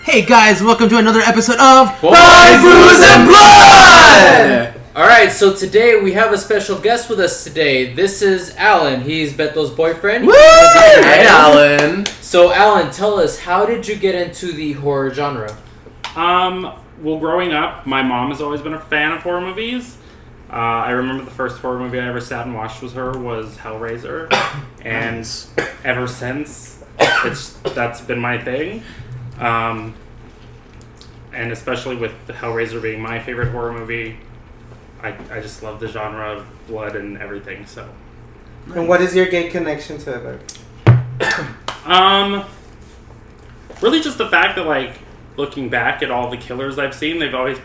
Hey guys, welcome to another episode of Waifus and Blood! Alright, so today we have a special guest with us today. This is Alan. He's Beto's boyfriend. Woo! Hey, Alan. So, Alan, tell us, how did you get into the horror genre? Well, growing up, my mom has always been a fan of horror movies. I remember the first horror movie I ever sat and watched with her was Hellraiser. And ever since, that's been my thing. And especially with Hellraiser being my favorite horror movie, I just love the genre of blood and everything, so. And what is your gay connection to it? Really just the fact that, like, looking back at all the killers I've seen, they've always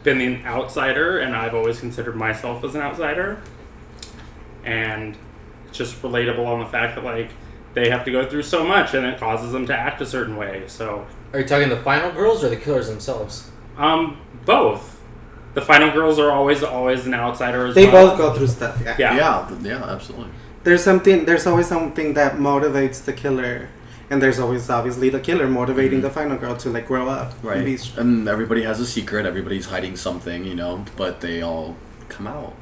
been an outsider, and I've always considered myself as an outsider. And it's just relatable on the fact that, like, they have to go through so much, and it causes them to act a certain way, so. Are you talking the final girls or the killers themselves? Both. The final girls are always an outsider as They well. both go through stuff, yeah. Yeah. Absolutely. There's always something that motivates the killer. And there's always obviously the killer motivating the final girl to like grow up. Right. And everybody has a secret, everybody's hiding something, you know, but they all come out.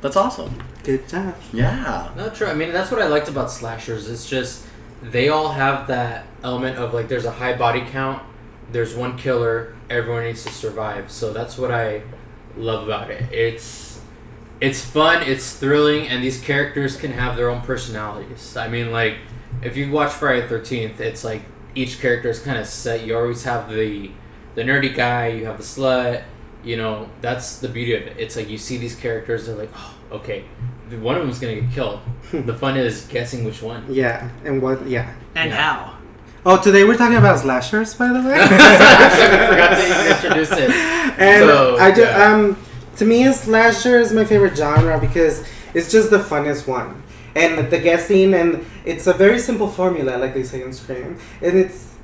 That's awesome. Good job. Yeah. No, true. I mean, that's what I liked about slashers. It's just, they all have that element of, like, there's a high body count, there's one killer, everyone needs to survive. So that's what I love about it. It's fun, it's thrilling, and these characters can have their own personalities. I mean, like, if you watch Friday the 13th, it's like each character is kind of set. You always have the nerdy guy, you have the slut, you know, that's the beauty of it. It's like you see these characters, they're like, oh, okay, one of them's going to get killed. The fun is guessing which one. Yeah, and what, yeah. And how? Oh, today we're talking about slashers, by the way. I forgot to introduce it. And So, to me, slasher is my favorite genre because it's just the funnest one. And the guessing, and it's a very simple formula, like they say in Scream. And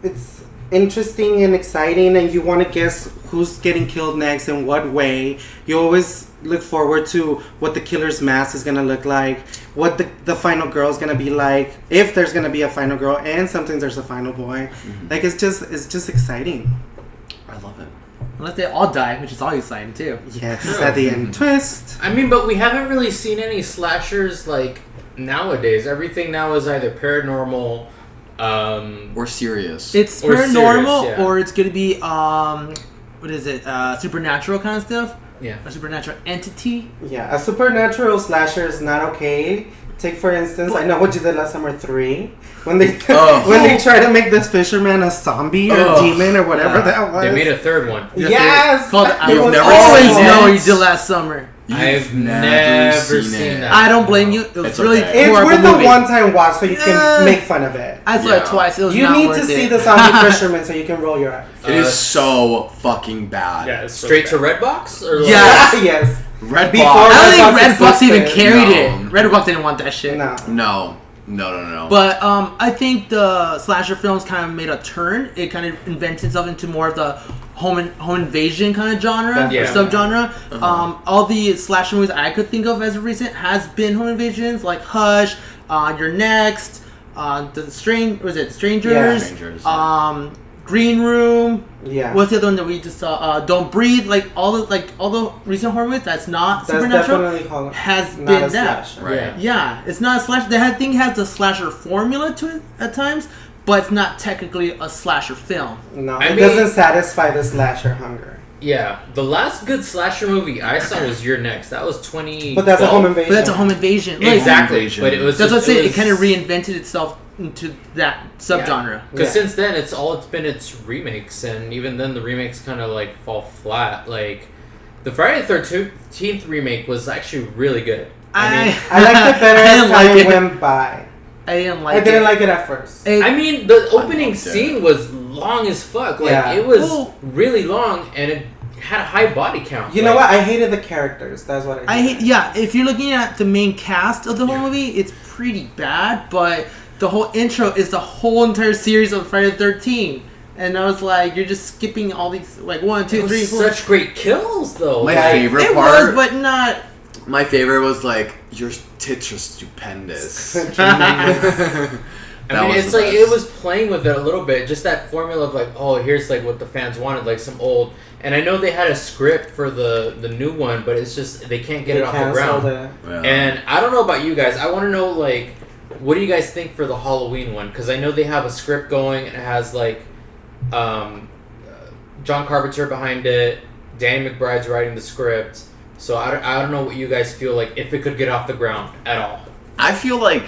it's interesting and exciting, and you want to guess who's getting killed next and what way. You always look forward to what the killer's mask is going to look like, what the final girl is going to be like, if there's going to be a final girl, and sometimes there's a final boy. Like, it's just exciting. I love it. Unless they all die, which is always exciting too. Yes, at the end. Twist. I mean, but we haven't really seen any slashers, like, nowadays. Everything now is either paranormal, Or serious. It's Or paranormal, serious, yeah. or it's gonna be what is it? Supernatural kind of stuff. yeah. A supernatural entity. Yeah, a supernatural slasher is not okay. Take for instance, I know what you did last summer 3 when they when they try to make this fisherman a zombie or a demon or whatever that was. They made a third one. Yes, Called it I was never always seen know it. you did last summer. I've never seen that. I don't blame you. It was It's really okay. It's horrible worth movie. a one-time watch so you can make fun of it. I saw Yeah. it twice. It was You not need worth to see it. the zombie fisherman so you can roll your eyes. It is so fucking bad. Yeah, it's so Straight to bad. Redbox? Or like- Yeah. Yes. Red Before Box. I don't think Redbox Redbox even existed. carried No. it. Redbox didn't want that shit. No. No. But I think the slasher films kind of made a turn. It kind of invented itself into more of the home invasion kind of genre, Yeah. or subgenre. All the slasher movies I could think of as of recent has been home invasions, like Hush, You're Next, Strangers, Yeah. Strangers, Green Room. Yeah. What's the other one that we just saw? Don't Breathe. Like all the recent horror movies that's not That's supernatural definitely called has not been a that. slasher. Right. Yeah. Yeah, it's not a slasher. The thing has the slasher formula to it at times, but it's not technically a slasher film. No, I it mean- doesn't satisfy the slasher hunger. Yeah. The last good slasher movie I saw was You're Next. That was 20. But that's a home invasion. But that's a home invasion. Like, Exactly. Invasion. But it was That's what I'm just, saying. It kind of reinvented itself into that subgenre. Because Yeah. since then, it's been its remakes, and even then, the remakes kind of like fall flat. Like the Friday the 13th remake was actually really good. I liked it better I as didn't like time it. went by. I didn't like I it. didn't like it at first. It- I mean, the opening loved it. scene was long as fuck. Like Yeah. it was Well- really long, and it had a high body count. You know Like, what? I hated the characters. That's what I hated. Yeah, if you're looking at the main cast of the whole movie, it's pretty bad, but the whole intro is the whole entire series of Friday the 13th. And I was like, you're just skipping all these, like, 1, 2, It was 3, 4. such great kills, though. My Like, favorite It part. was, but not. My favorite was like your tits are stupendous. That I mean, was it's the like best. it was playing with it a little bit, just that formula of like, oh, here's like what the fans wanted, like some old. And I know they had a script for the new one, but it's just they can't get They it off the canceled ground. it. Yeah. And I don't know about you guys. I want to know like, what do you guys think for the Halloween one? Because I know they have a script going. It has like, John Carpenter behind it. Danny McBride's writing the script. So I don't know what you guys feel like if it could get off the ground at all. I feel like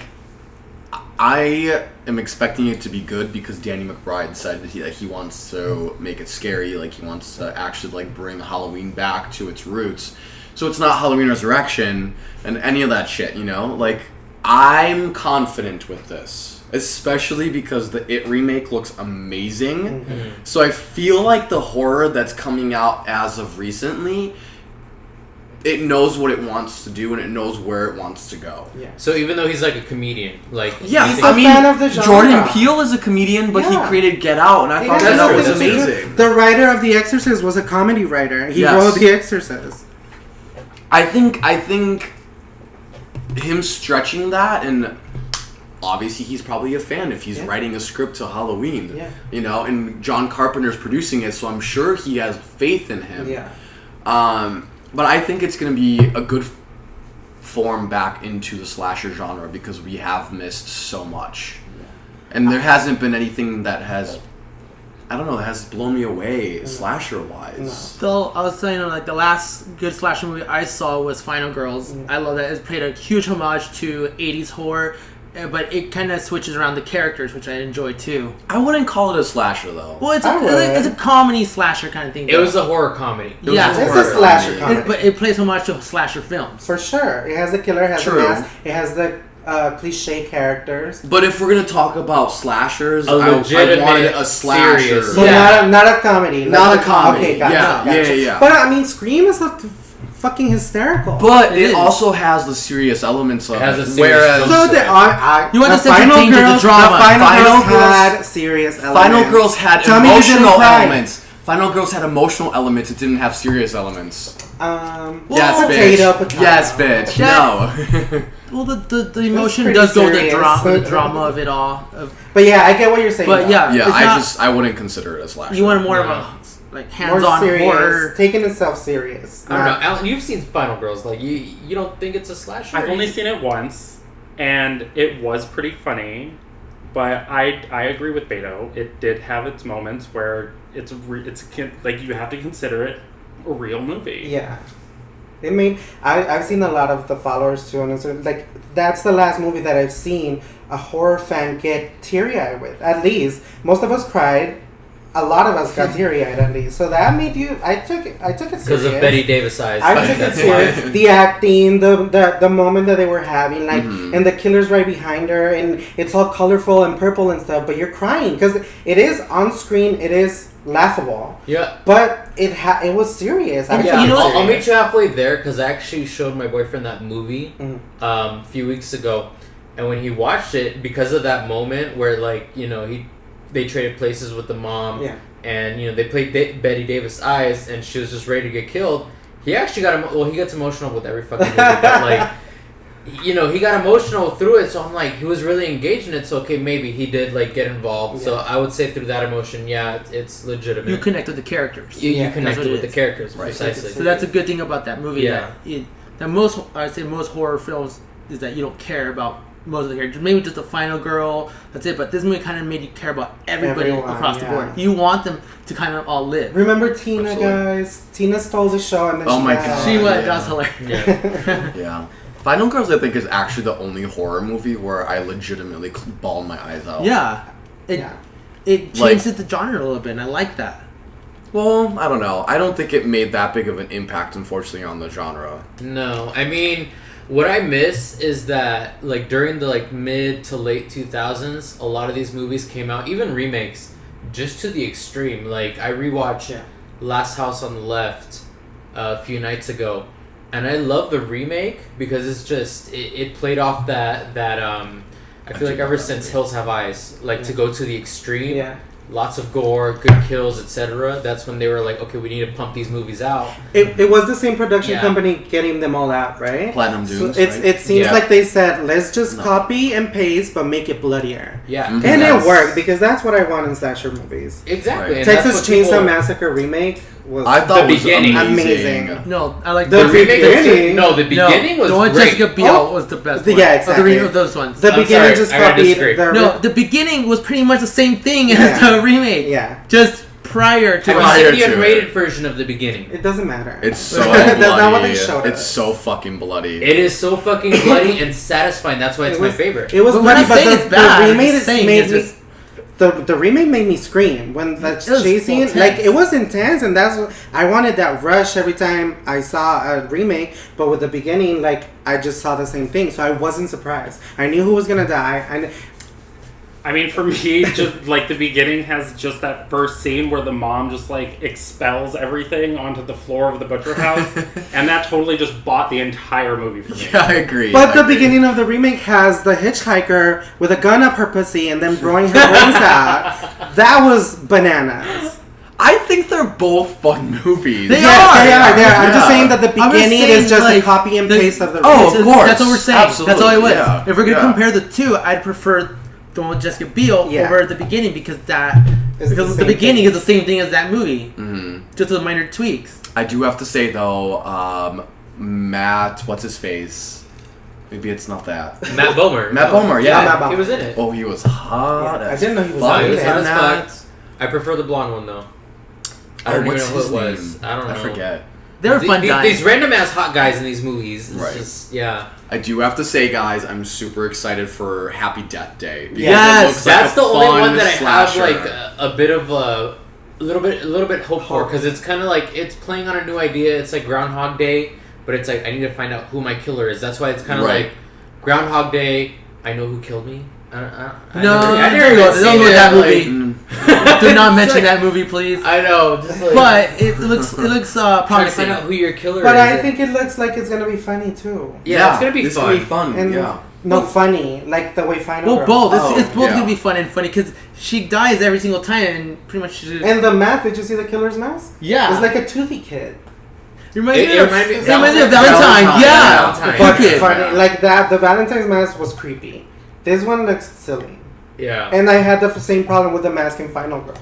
I am expecting it to be good because Danny McBride said that he wants to make it scary, like he wants to actually like bring Halloween back to its roots. So it's not Halloween Resurrection and any of that shit, you know? Like, I'm confident with this, especially because the It remake looks amazing. Mm-hmm. So I feel like the horror that's coming out as of recently, it knows what it wants to do and it knows where it wants to go. Yeah. So even though he's like a comedian, like Yeah, He's I a mean, fan of the genre. Jordan Peele is a comedian, but Yeah. he created Get Out, and I thought Yeah, that that's was true, that's true. amazing. The writer of The Exorcist was a comedy writer. He Yes. wrote The Exorcist. I think him stretching that, and obviously he's probably a fan if he's Yeah. writing a script to Halloween, Yeah. you know, and John Carpenter's producing it, so I'm sure he has faith in him. Yeah. But I think it's going to be a good form back into the slasher genre because we have missed so much. And there hasn't been anything that has, I don't know, that has blown me away slasher-wise. Though I was saying, like the last good slasher movie I saw was Final Girls. I love that. It played a huge homage to 80s horror, but it kind of switches around the characters, which I enjoy too. I wouldn't call it a slasher, though. Well, it's I would. it's a comedy slasher kind of thing. it was a horror comedy. It was Yeah. a It's horror a slasher comedy. comedy. But it plays homage to slasher films. For sure. It has the killer, it has True. the mask, it has the cliche characters. But if we're gonna talk about slashers, A I legitimate, wanted a slasher. serious- So Yeah. not a comedy. Not like a comedy. Okay, gotcha, Yeah, gotcha. yeah. But I mean, Scream is fucking hysterical. But It it is. also has the serious elements of It has it. a serious Whereas tone. so the You want the to sense of Final danger, the Girls, drama. The Final Final Girls Girls- had serious elements. Final Girls had Tell me you didn't emotional cry. elements. Final Girls had emotional elements. It didn't have serious elements. Yes, Yes, potato. bitch. Yes, bitch. Yeah. No. Well, the emotion pretty does go with the serious. drama of it all. But yeah, I get what you're saying. But though. yeah, Yeah, it's not- I wouldn't consider it a slasher. you want more of No. a like more hands-on serious, horror. taking itself serious. I don't know, Alan. You've seen Final Girls, like you don't think it's a slasher? I've only seen it once, and it was pretty funny. But I agree with Beto. It did have its moments where like you have to consider it a real movie. Yeah. It made I've seen a lot of the followers too, and it's like that's the last movie that I've seen a horror fan get teary eyed with. At least most of us cried. A lot of us got teary eyed at least. So that made you. I took it serious because of Betty Davis eyes. I took it That's serious. why. The acting, the moment that they were having, like, Mhm. and the killer's right behind her, and it's all colorful and purple and stuff. But you're crying because it is on screen. It is laughable, Yeah. but it was serious. I Yeah, took it I'll serious. meet you halfway there because I actually showed my boyfriend that movie Mhm. a few weeks ago, and when he watched it, because of that moment where like they traded places with the mom, Yeah. and they played Betty Davis eyes, and she was just ready to get killed. He actually he gets emotional with every fucking movie, but like. He got emotional through it, so I'm like, he was really engaged in it. So okay, maybe he did like get involved. So I would say through that emotion, yeah, it's legitimate. You connect with the characters. You Yeah, connected that's what with it the is. characters Right. precisely. So that's a good thing about that movie. Yeah. That most I'd say most horror films is that you don't care about most of the characters. Maybe just the final girl. That's it. But this movie kind of made you care about everybody Everyone, across the yeah. board. You want them to kind of all live. Remember Tina, Absolutely. guys? Tina stole the show, and then Oh she my got- God. She was. yeah. That was hilarious. Yeah. Yeah. Final Girls, I think, is actually the only horror movie where I legitimately bawled my eyes out. Yeah. It Yeah. it Like- changed the genre a little bit, and I like that. Well, I don't know. I don't think it made that big of an impact, unfortunately, on the genre. No, I mean, what I miss is that like during the like mid to late 2000s, a lot of these movies came out, even remakes, just to the extreme. Like I rewatched Yeah. Last House on the Left a few nights ago, and I love the remake because it's just it played off that I feel like ever since Hills Have Eyes, like to go to the extreme. Yeah. lots of gore, good kills, etc. That's when they were like, okay, we need to pump these movies out. It was the same production Yeah. company getting them all out, right? Platinum Dunes. So right? it seems Yeah. like they said, let's just No. copy and paste, but make it bloodier. Yeah, Mhm. 'cause And that's- it worked because that's what I want in slasher movies. Exactly. Right. And Texas that's what Chainsaw people- Massacre remake was I thought The it was beginning. amazing. Amazing. I like The The remake was beginning- good. No, the beginning was the one great. Jessica Biel Oh. was the best. Yeah, one. exactly. Of those ones. the I'm beginning sorry, just I gotta copied disagree. the No, the beginning was pretty much the same thing Yeah. as the remake. yeah. Just prior to Have Prior you it. seen the to unrated it. version of the beginning? It doesn't matter. It's so That's bloody. not what they showed It's us. so fucking bloody. It is so fucking bloody and satisfying. That's why it's It my was- favorite. It was But we're bloody, not but saying the, it's bad, the we're remake just saying made it's me. just- The remake made me scream when that's It was chasing. intense. Like it was intense, and that's what I wanted. That rush every time I saw a remake. But with the beginning, like I just saw the same thing, so I wasn't surprised. I knew who was gonna die. I mean, for me, just like the beginning has just that first scene where the mom just like expels everything onto the floor of the butcher house, and that totally just bought the entire movie for me. Yeah, I agree. But I the agree. beginning of the remake has the hitchhiker with a gun up her pussy and then blowing her brains out. That was bananas. I think they're both fun movies. They Yeah, are. they are. Yeah. I'm just saying that the I'm just beginning saying, is just like, a copy and the- paste of the Oh, remake. of course. That's what we're saying. Absolutely, That's all it was. yeah. If we're gonna Yeah. compare the two, I'd prefer the one with Jessica Biel Yeah. over the beginning because It's because the the same beginning thing. is the same thing as that movie, Mhm. just with minor tweaks. I do have to say though, Matt, what's his face? Maybe it's not that. Matt Bomer. Matt No. Bomer, yeah. Matt Bomer. He was in it. Oh, he was hot. Yeah, I as didn't know he was fuck in it. He was hot in as that. fuck. I prefer the blonde one though. I Oh, don't even what's know who his it was. name? I don't know. I forget. They were fun guys. These random ass hot guys in these movies. It's Right. just, yeah. I do have to say, guys, I'm super excited for Happy Death Day. because Yes, it looks like That's a the only fun one that I have slasher. like a bit of a little bit hope for because it's kind of like it's playing on a new idea. It's like Groundhog Day, but it's like I need to find out who my killer is. That's why it's kind of Right. like Groundhog Day. I know who killed me. I No, never there you go. even Don't seen look it, at that like- movie. Mm. Do not It's mention like- that movie, please. I know, just like But it looks trying to find promising. out who your killer But is. I think it looks like it's gonna be funny too. Yeah, it's gonna be It's fun. gonna be fun. And yeah. no funny like the way Final Well, Girl. both. It's both yeah. gonna be fun and funny because she dies every single time and pretty much. And the mask. Did you see the killer's mask? Yeah. It's like a toothy kid. It reminds It me of reminds me- it reminds me of Valentine. Valentine. Yeah. Valentine. But Kid. funny like that. The Valentine's mask was creepy. This one looks silly. Yeah. And I had the same problem with the mask in Final Girl.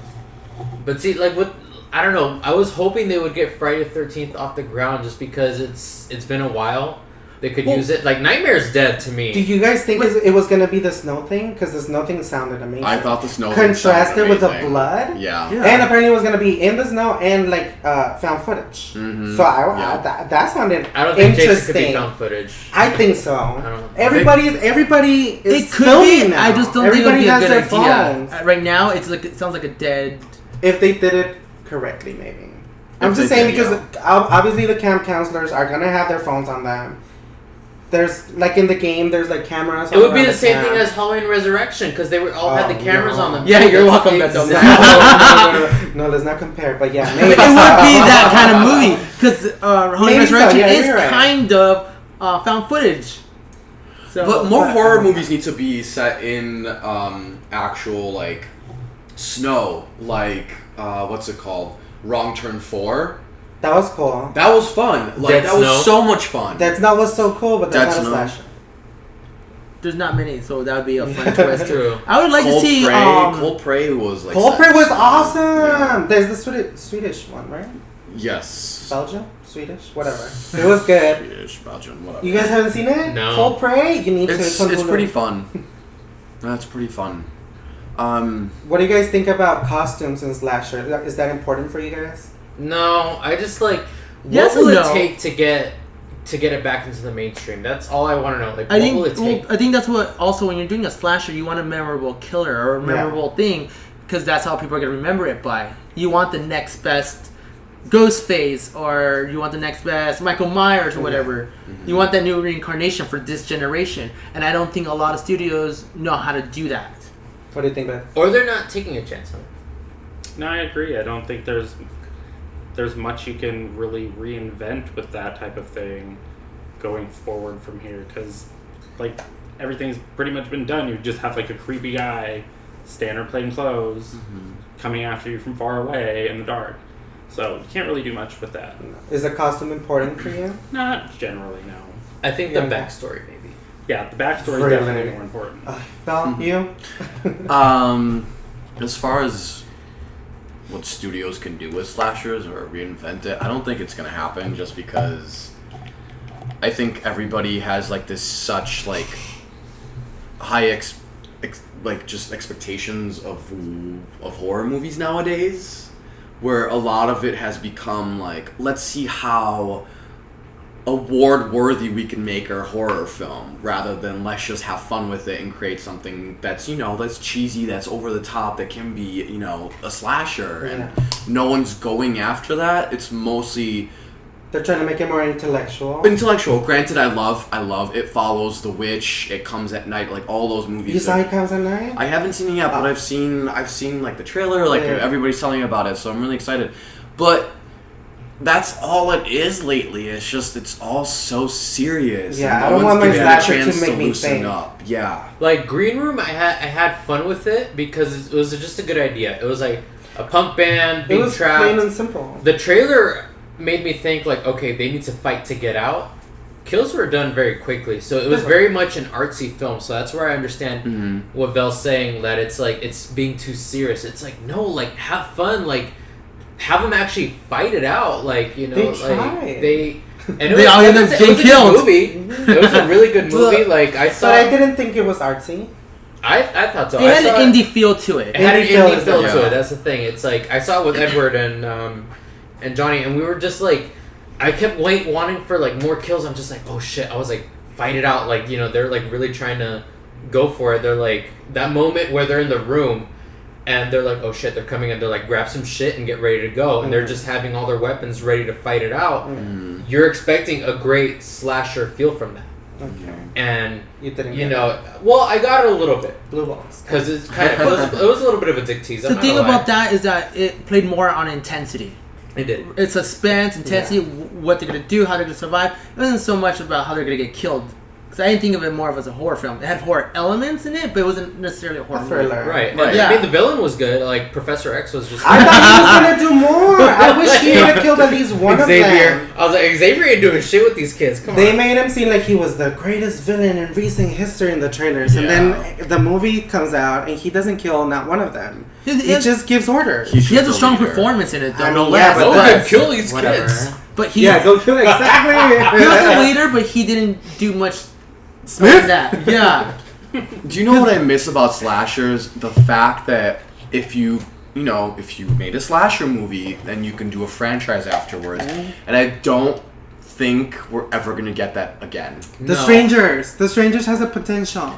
But see, like with I don't know. I was hoping they would get Friday the 13th off the ground just because it's been a while. They could Well- use it. Like Nightmare's dead to me. Do you guys think it was gonna be the snow thing? Because the snow thing sounded amazing. I thought the snow thing sounded contrasted with the amazing. blood. Yeah. Yeah. And apparently it was gonna be in the snow and like found footage. Mhm. So Yeah. that sounded I don't think Jason could be interesting. found footage. I think so. don't know. Everybody is It could filming be. now. I just don't think it would Everybody be a has good their idea. phones. Right now, it sounds like a dead. If they did it correctly, maybe. I'm If just they saying did, because obviously the camp counselors are gonna have their phones on them. There's like in the game, there's like cameras. It would be around the same camp. thing as Halloween Resurrection because they were all had the Oh, cameras no. on them. Yeah, too. you're That's welcome, Beto. exactly- No, let's not compare. But yeah, It maybe would be that kind of movie because Halloween Maybe so, Resurrection yeah, is you're right. kind of found footage. So, But more horror movies need to be set in actual like snow, like what's it called? Wrong Turn 4. That was cool. That was fun. Like Dead that Snow. was so much fun. That's not what's so cool, but that's Dead not a Snow. slasher. there's not many, so that would be a fun twist. True. I would like to Cold see. Prey. Cold Prey was like. Cold set Prey in was stone. awesome. Yeah. There's the Swedish one, right? Yes. Belgium, Swedish, whatever. It was good. Swedish, Belgian, whatever. You guys haven't seen it? No. Cold Prey. You need to. It's on it's Hulu. pretty fun. That's pretty fun. What do you guys think about costumes in slasher? Is that important for you guys? No, I just like what Yes will and it no. take to get it back into the mainstream? That's all I want to know. Like, I what think. will it take? Well, I think that's what. Also, when you're doing a slasher, you want a memorable killer or a Yeah. memorable thing, because that's how people are gonna remember it by. You want the next best Ghostface, or you want the next best Michael Myers, or whatever. You want that new reincarnation for this generation, and I don't think a lot of studios know how to do that. What do you think, Beth? Or they're not taking a chance on it. No, I agree. I don't think there's much you can really reinvent with that type of thing going forward from here because like everything's pretty much been done. You just have like a creepy guy standard plain clothes, coming after you from far away in the dark. So you can't really do much with that. Is the costume important for you? Not generally, no. I think the backstory maybe. Yeah, the backstory is Really? definitely more important. Belle, you? As far as what studios can do with slashers or reinvent it, I don't think it's gonna happen just because I think everybody has like this such like high just expectations of horror movies nowadays, where a lot of it has become like, let's see how award worthy we can make our horror film, rather than let's just have fun with it and create something that's, you know, that's cheesy, that's over the top, that can be, you know, a slasher. And no one's going after that. It's mostly They're trying to make it more intellectual. Granted, I love It Follows, The Witch, It Comes at Night, like all those movies. You saw It Comes at Night? I haven't seen it yet, but I've seen like the trailer, like everybody's telling me about it, so I'm really excited. But that's all it is lately. It's all so serious. Yeah, and I don't one's want my giving it a slasher chance to make me loosen think. up. Yeah. Like Green Room, I had fun with it because it was just a good idea. It was like a punk band It being was trapped. plain and simple. The trailer made me think like, okay, they need to fight to get out. Kills were done very quickly, so it was very much an artsy film. So that's where I understand what Vel's saying, that it's like it's being too serious. It's like, no, like have fun, like have them actually fight it out, like, you know, They like tried. they. And They all end up getting killed. Movie. It was a really good movie. Like I saw. But I didn't think it was artsy. I thought so. It I had saw an indie feel to it. It had an Indie feel indie is feel different. to Yeah. it. That's the thing. It's like I saw it with Edward and Johnny, and we were just like, I kept wanting for like more kills. I'm just like, oh shit! I was like, fight it out. Like, you know, they're like really trying to go for it. They're like that moment where they're in the room, and they're like, oh shit! They're coming, and they're like, grab some shit and get ready to go, and they're just having all their weapons ready to fight it out. You're expecting a great slasher feel from that, Okay. and You didn't you get know, well, I got it a little bit. blue balls. Because it's kind of it was a little bit of a dick tease. I'm The not thing gonna lie. about that is that it played more on intensity. It did. It's suspense, intensity, what they're gonna do, how they're gonna survive. It wasn't so much about how they're gonna get killed. Because I didn't think of it more of as a horror film. It had horror elements in it, but it wasn't necessarily a horror A movie. thriller. Right. Right. And Yeah. I mean, the villain was good. Like Professor X was just. I thought he was gonna do more. I wish he would have killed at least one Xavier. of them. I was like, Xavier ain't doing shit with these kids. Come They on. made him seem like he was the greatest villain in recent history in the trailers, and then the movie comes out and he doesn't kill not one of them. He just gives orders. He has a the strong leader. performance in it, though. I no mean, less. yeah, No but good kill these whatever. kids. But he, Yeah, go kill exactly. he was the leader, but he didn't do much. Smith? That. Yeah. Do you know what I miss about slashers? The fact that if you made a slasher movie, then you can do a franchise afterwards. And I don't think we're ever gonna get that again. The No. Strangers. The Strangers has a potential.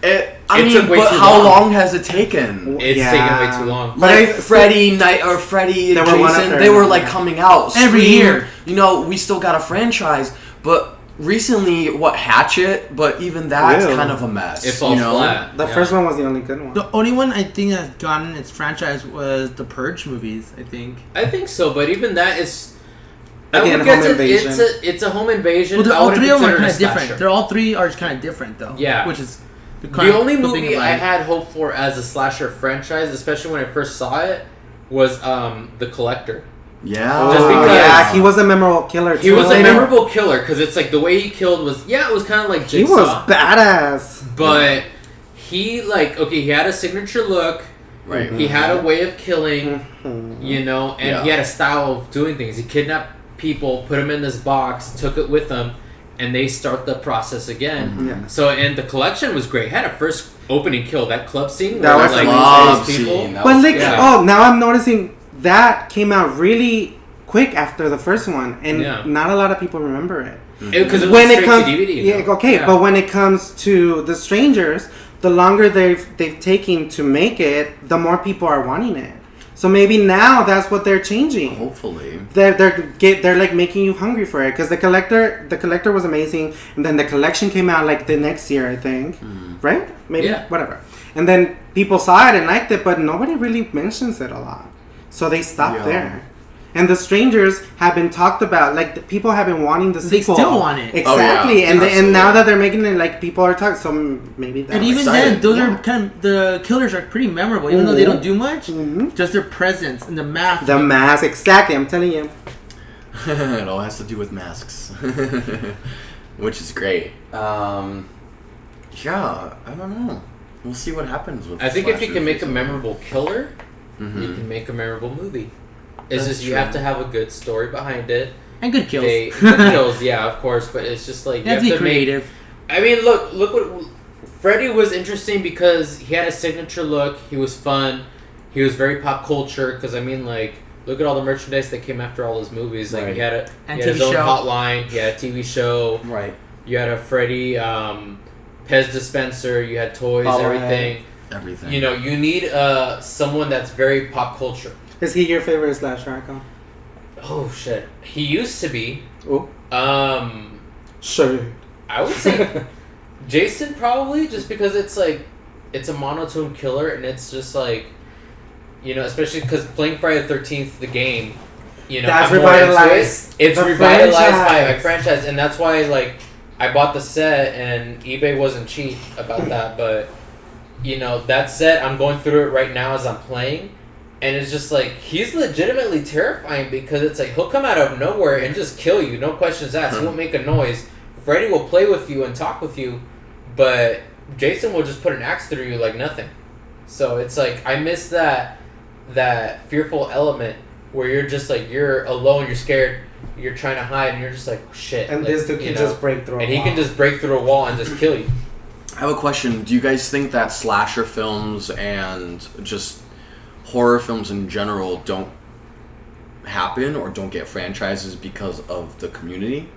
It took way but too how long. long has it taken? It's Yeah. taken way too long. But Like I- Freddy and They were one Jason, after they were another. like coming out Every Scream, year. You know, we still got a franchise, but recently, Hatchet? But even that's Ew. kind of a mess. It falls you know? flat. The Yeah. first one was the only good one. The only one I think that's gotten its franchise was the Purge movies, I think. I think so, but even that is. I Again, would guess home invasion. it's a home invasion. Well, I all wouldn't three of them are consider it kind a of different. slasher. They're all three are kind of different, though. Yeah. Which is The only thing movie about I it. had hope for as a slasher franchise, especially when I first saw it, was The Collector. Yeah. Just because- yeah, he was a memorable killer. He too. was a memorable killer because it's like the way he killed was it was kind of like He Jigsaw, was badass. but he he had a signature look. Right. He had a way of killing, Mhm. you know, and he Yeah. had a style of doing things. He kidnapped people, put them in this box, took it with him, and they start the process again. Yeah. So, and the collection was great. Had a first opening kill, that club scene That where was like amazing. those people. Scene. That But was like, great. Yeah. now I'm noticing that came out really quick after the first one, and Yeah. not a lot of people remember it. Because it was When straight it comes, to DVD. yeah, though. okay, Yeah. but when it comes to the Strangers, the longer they've taken to make it, the more people are wanting it. So maybe now that's what they're changing. Hopefully. They're like making you hungry for it because the collector was amazing, and then the collection came out like the next year, I think, right? Maybe Yeah. whatever. And then people saw it and liked it, but nobody really mentions it a lot, so they stopped Yeah. there. And The Strangers have been talked about. Like, the people have been wanting the They sequel. still want it. Exactly. Oh, yeah. And now Absolutely. that they're making it, like, people are talking. So maybe that's And even excited. then, those Yeah. are kind of the killers are pretty memorable, even though they don't do much. Mhm. Just their presence and the mask. The mask. Exactly. I'm telling you. It all has to do with masks, which is great. Yeah, I don't know. We'll see what happens with. I think if you slashers can make a recently. memorable killer, you Mhm. can make a memorable movie. It's That's just you true. have to have a good story behind it. and good kills. Good kills, yeah, of course, but it's just like You have to be creative. I mean, look what Freddy was interesting because he had a signature look. He was fun. He was very pop culture. Because I mean, like, look at all the merchandise that came after all those movies. Like Right. he had And he had his TV own show. hotline. He had a TV show. Right. You had a Freddy Pez dispenser. You had toys, Bobblehead. everything. Everything. You know, you need someone that's very pop culture. Is he your favorite slasher icon? Oh shit, he used to be. Oh. Sure. I would say Jason probably, just because it's like it's a monotone killer and it's just like, you know, especially because playing Friday the 13th, the game, you know, That's I'm more into revitalized it. It's the revitalized franchise. my franchise, and that's why like I bought the set and eBay wasn't cheap about that, but you know that set I'm going through it right now as I'm playing. And it's just like, he's legitimately terrifying because it's like, he'll come out of nowhere and just kill you, no questions asked. He won't make a noise. Freddy will play with you and talk with you, but Jason will just put an axe through you like nothing. So it's like, I miss that fearful element where you're just like, you're alone, you're scared, you're trying to hide, and you're just like, shit. And like, this dude you can know? just break through a And he wall. can just break through a wall and just kill you. I have a question. Do you guys think that slasher films and just horror films in general don't happen or don't get franchises because of the community?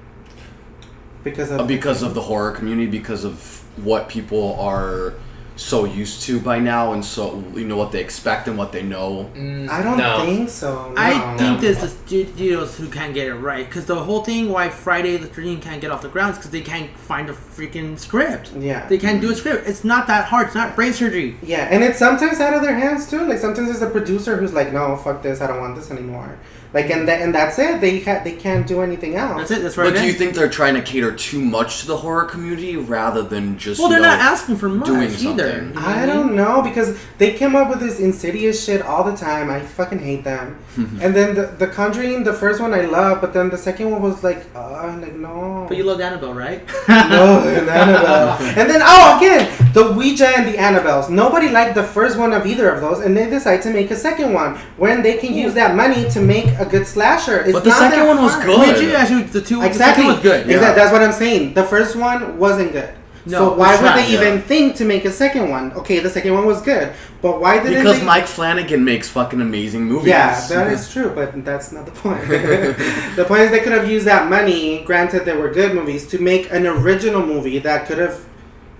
Because of Because of the horror community, because of what people are so used to by now, and so you know what they expect and what they know. I don't No. think so. No. I think there's the studios who can't get it right. Because the whole thing why Friday the 13th can't get off the ground is because they can't find a freaking script. Yeah. They can't do a script. It's not that hard. It's not brain surgery. Yeah, and it's sometimes out of their hands too. Like sometimes it's the producer who's like, "No, fuck this. I don't want this anymore." Like, and that's it. They can't do anything else. That's it. That's right. But do you think they're trying to cater too much to the horror community rather than just Well, they're you know, not asking for much doing either. something? You know what I mean? don't know because they came up with this insidious shit all the time. I fucking hate them. And then the Conjuring, the first one I love, but then the second one was like no. But you love Annabelle, right? No, and Annabelle. And then, again, the Ouija and the Annabelles. Nobody liked the first one of either of those, and they decide to make a second one when they can use that money to make a good slasher. It's But the not second that one was hard. good. Ouija, actually, the two. Exactly. The second was good. Yeah. That's what I'm saying. The first one wasn't good. No, So it why was would trash, they even think to make a second one? Okay, the second one was good, but why didn't Because they? Mike Flanagan makes fucking amazing movies. Yeah, that is true, but that's not the point. The point is they could have used that money, granted they were good movies, to make an original movie that could have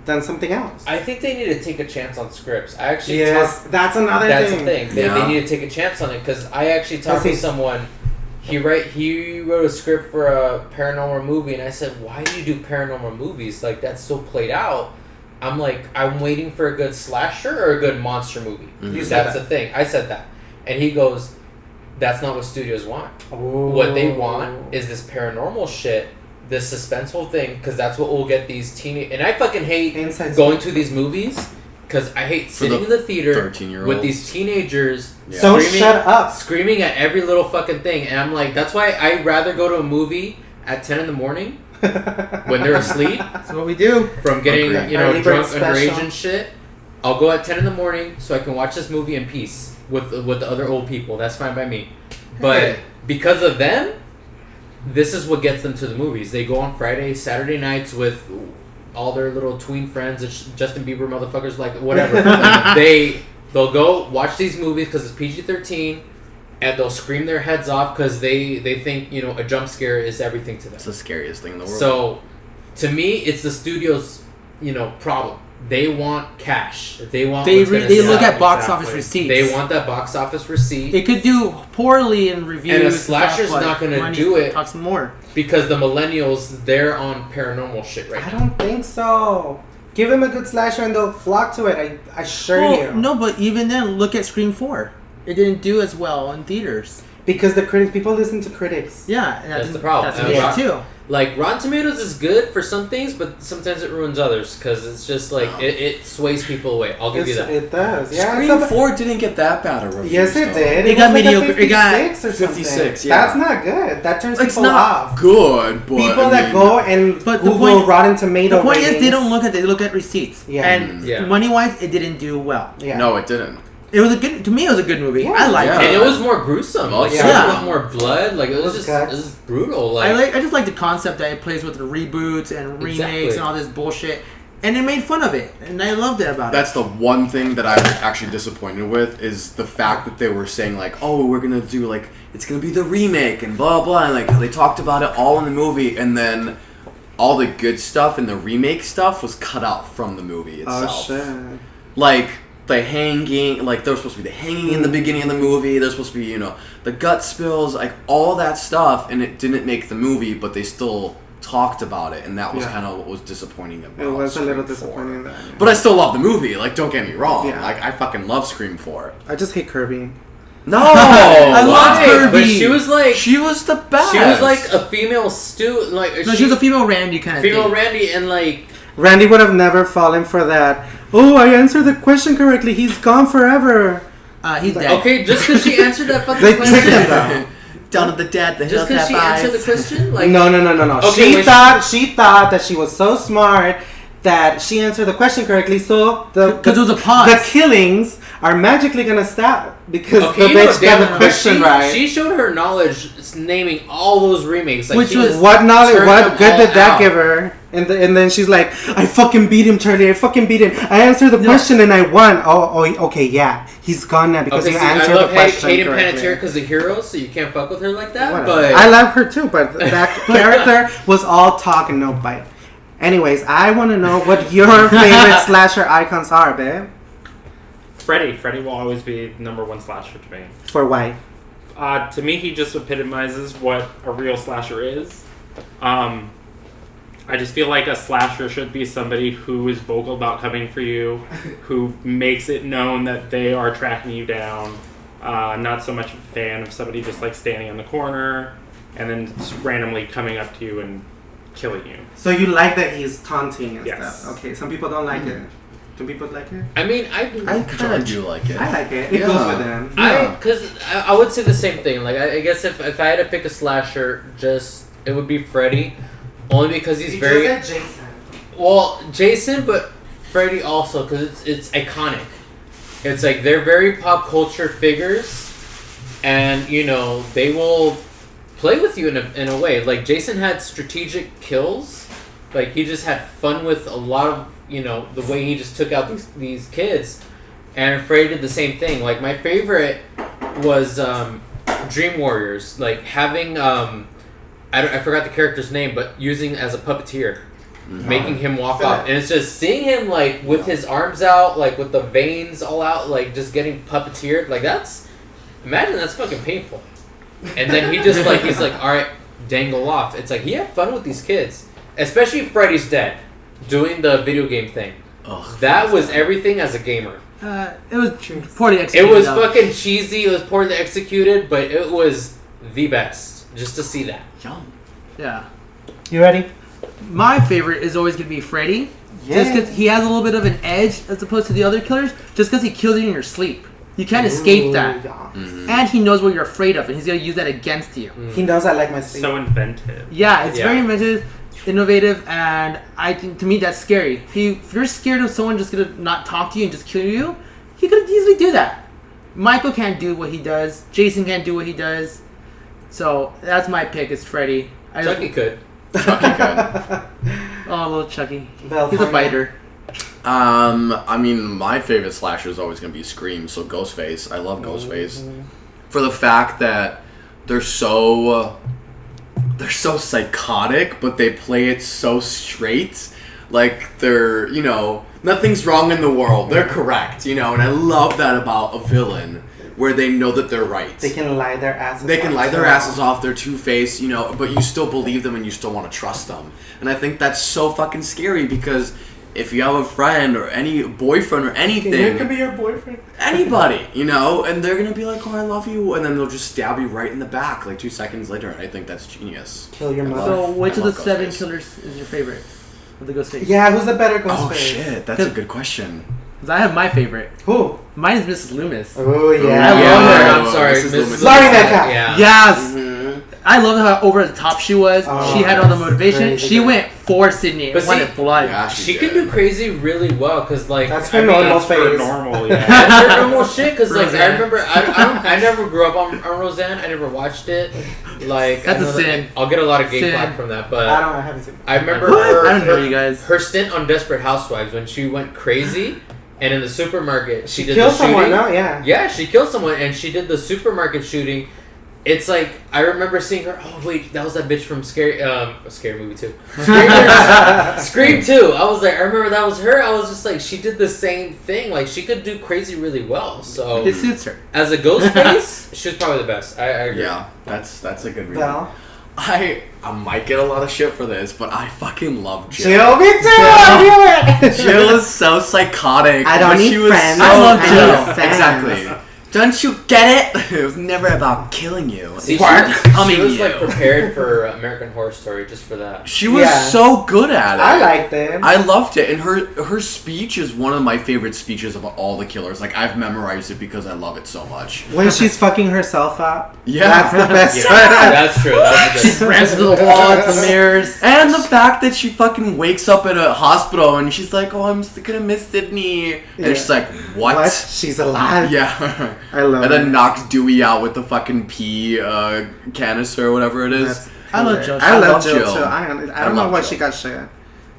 done something else. I think they need to take a chance on scripts. I actually Yes, that's another That's thing. the thing. They Yeah. need to take a chance on it because I actually talked I to see. someone. He wrote a script for a paranormal movie, and I said, "Why do you do paranormal movies? Like that's so played out." I'm like, I'm waiting for a good slasher or a good monster movie. You said That's that. the thing. I said that, and he goes, "That's not what studios want. Oh. What they want is this paranormal shit." This suspenseful thing, because that's what will get these teenage. And I fucking hate Inside going to these movies because I hate sitting the in the theater 13-year-olds. with these teenagers Yeah. So screaming, shut up. screaming at every little fucking thing. And I'm like, that's why I'd rather go to a movie at 10 in the morning when they're asleep That's what we do. from getting, Agreed. Early bird drunk special. underage and shit. I'll go at 10 in the morning so I can watch this movie in peace with the other old people. That's fine by me. But Hey. because of them, this is what gets them to the movies. They go on Friday, Saturday nights with all their little tween friends, and Justin Bieber motherfuckers, like whatever. They'll go watch these movies because it's PG-13, and they'll scream their heads off because they think a jump scare is everything to them. It's the scariest thing in the world. So, to me, it's the studio's problem. They want cash. They want. They what's gonna they sell. look at box exactly. office receipts. They want that box office receipt. It could do poorly in reviews. And a stuff, slasher's but not gonna money do it. Talks more. Because the millennials, they're on paranormal shit right I now. don't think so. Give them a good slasher and they'll flock to it. I assure Well, you. no, but even then, look at Scream 4. It didn't do as well in theaters. Because the critics, people listen to critics. Yeah, and That's the problem. That's an issue too. Like, Rotten Tomatoes is good for some things, but sometimes it ruins others because it's just like it sways people away. I'll give you that. It does. Yeah. Scream 4 didn't get that bad a review. Yes, it did. It got was mediocre. Like a It got 56 or something. 56, yeah. That's not good. That turns It's people not off. good, but People I that mean, go and But the Google point- Rotten Tomato The point is, ratings. they don't look at it; they look at receipts. Yeah. And Yeah. money wise, it didn't do well. Yeah. No, it didn't. It was a good. To me, it was a good movie. Yeah. I liked Yeah. it. And it was more gruesome. Like, Yeah. there was a lot more blood. Like, it was just guts. it was brutal. Like, I just like the concept that it plays with the reboots and remakes Exactly. and all this bullshit, and it made fun of it, and I loved it about That's the one thing that I'm actually disappointed with is the fact that they were saying like, oh, we're gonna do like it's gonna be the remake and blah blah, and like they talked about it all in the movie, and then all the good stuff and the remake stuff was cut out from the movie Oh itself. shit. Like the hanging, like there was supposed to be the hanging in the beginning of the movie. There's supposed to be, you know, the gut spills, like all that stuff, and it didn't make the movie, but they still talked about it, and that was Yeah. kind of what was disappointing about It was a little Scream 4. disappointing. That, But I still love the movie. Like, don't get me wrong. Yeah. Like, I fucking love Scream 4. I just hate Kirby. No, I love why? Kirby. But she was like She was the best. she was like a female Stu. Like, it. No, she was a female Randy kind of female thing. Randy, and like Randy would have never fallen for that. Oh, I answered the question correctly. He's gone forever. He's dead. okay, just because she answered that fucking They tricked him question. though. down at the dead. The Just hills because have she answered the eyes. question, like No. Okay, She thought that she was so smart that she answered the question correctly. So Because it was a pause. the killings are magically gonna stop because okay, the you know, bitch damn got the it, question she, right. She showed her knowledge naming all those remakes. Like, Which she was- What knowledge? turned What them good all did that out. give her? And then she's like, I fucking beat him, Charlie. I fucking beat him. I answered the question and I won. Oh, okay, yeah. He's gone now because Okay, you see, I answered love the question Hayden correctly. Panettiere because of Heroes, so you can't fuck with her like that. Whatever. But I love her too, but that character was all talk and no bite. Anyways, I want to know what your favorite slasher icons are, babe. Freddy will always be number one slasher to me. For why? To me, he just epitomizes what a real slasher is. I just feel like a slasher should be somebody who is vocal about coming for you, who makes it known that they are tracking you down. Not so much a fan of somebody just like standing in the corner and then just randomly coming up to you and killing you. So you like that he's taunting and Yes. stuff. Okay, some people don't like it. Do people like it? I mean, I kind of do like it. I like it. It Yeah. goes with them. I would say the same thing. Like, I guess if I had to pick a slasher, it would be Freddy, only because he's very Jason. well, Jason, but Freddy also because it's iconic. It's like they're very pop culture figures, and you know they will play with you in a way. Like Jason had strategic kills, like he just had fun with a lot of the way he just took out these kids, and Freddy did the same thing. Like my favorite was Dream Warriors, like having I forgot the character's name, but using as a puppeteer. Making him walk off, and it's just seeing him like with his arms out, like with the veins all out, like just getting puppeteered. Like imagine that's fucking painful. And then he just like he's like, all right, dangle off. It's like he had fun with these kids, especially Freddy's Dead, doing the video game thing. Ugh, That was everything as a gamer. It was poorly It executed. was though. fucking cheesy. It was poorly executed, but it was the best. Just to see that. yum. Yeah. You ready? My favorite is always going to be Freddy. Just because he has a little bit of an edge as opposed to the other killers. Just because he kills you in your sleep. You can't escape that. Yeah. And he knows what you're afraid of, and he's going to use that against you. He knows I like my sleep. So inventive. Yeah, it's Yeah. very inventive, innovative, and I think to me that's scary. If you're scared of someone just gonna not talk to you and just kill you, he could easily do that. Michael can't do what he does. Jason can't do what he does. So that's my pick. Is Freddy. Chucky could. Chucky good. Oh, little Chucky. Velvet. He's a biter. I mean, my favorite slasher is always going to be Scream, so Ghostface. I love Ghostface. For the fact that they're so psychotic, but they play it so straight. Like, they're, nothing's wrong in the world. They're correct, and I love that about a villain, where they know that they're right. They can lie their asses They can off. lie their asses off, they're two-faced, but you still believe them and you still want to trust them. And I think that's so fucking scary because if you have a friend or any boyfriend or anything, It could be your boyfriend. anybody, you know, and they're gonna be like, "Oh, I love you," and then they'll just stab you right in the back like 2 seconds later. And I think that's genius. Kill your I mother. love- So, which I of the love 7 Ghostface. killers is your favorite of the Ghostface? Yeah, who's the better Ghostface? Oh shit, that's a good question. 'Cause I have my favorite. Who? Mine is Mrs. Loomis. Oh yeah. I love Yeah, her. I'm sorry. Mrs. Loomis. Mrs. Sorry, that guy. Yeah. Yes! Mhm. I love how over the top she was. Oh, She had all the motivation. crazy She girl. went for Sydney. But But wanted see- blood. Yeah, She can do crazy really well because like That's I her mean, normal That's for face. normal, yeah. That's her normal shit. Because like I Roseanne. remember, I never grew up on Roseanne. I never watched it. Like That's I a know that- sin. I'll get a lot of gay Sin. flack from that, but I haven't seen. I remember What? her, I don't know you guys. her stint on Desperate Housewives when she went crazy, and in the supermarket she did Killed the someone, shooting. no? Yeah. Yeah, she killed someone, and she did the supermarket shooting. It's like I remember seeing her. Oh wait, that was that bitch from Scary Movie 2. Scream 2. I was like, I remember that was her. I was just like, she did the same thing. Like she could do crazy really well. So It suits her. as a Ghostface, she was probably the best. I agree. Yeah, that's a good reason. Val. I might get a lot of shit for this, but I fucking love Jill. Jill, me too. I knew it. Jill is so psychotic. I don't but need she was friends. So I love good. Jill. Exactly. Don't you get it? It was never about killing you. See, It was she becoming was you. like prepared for American Horror Story just for that. She was Yeah. so good at it. I liked it. I loved it, and her speech is one of my favorite speeches of all the killers. Like I've memorized it because I love it so much. When she's fucking herself up. Yeah. That's the best. Yeah, that's true. That's She a good. ran to the wall, to the mirrors. And the fact that she fucking wakes up at a hospital and she's like, "Oh, I'm gonna miss Sydney," and Yeah. she's like, "What?" What? She's alive. Yeah. I love And then it. knocks Dewey out with the fucking pea canister or whatever it is. That's I love Jill. I love Jill Jill. too. I don't know love why Jill. she got shit.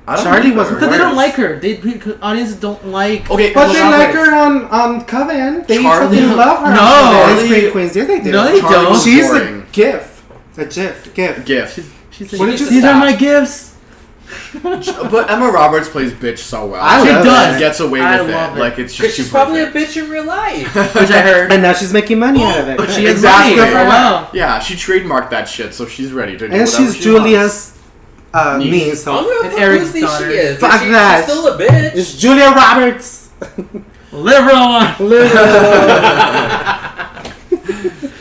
I don't Charlie either. was Because they don't worse. like her. Audiences don't like. Okay, But they well, like her on Coven. They Charlie- fucking love her. No. on Charlie- Scream Queens. Yes, they do. No, they Charlie don't. was She's boring. a GIF. A GIF. GIF. GIF. She said, What did you "These are stop? my gifts." But Emma Roberts plays bitch so well. I She love does. She gets away I with love it. it. Like it's Because just she's super probably a fit. bitch in real life. Which I heard. And now she's making money out of it. But she has Exactly. money. Good for well. Yeah, she trademarked that shit, so she's ready to do And whatever she's she Julia's Niece. niece. I don't So know And how Eric's pussy daughter. she is. but Fuck she- that. She's still a bitch. it's Julia Roberts. Liberal one.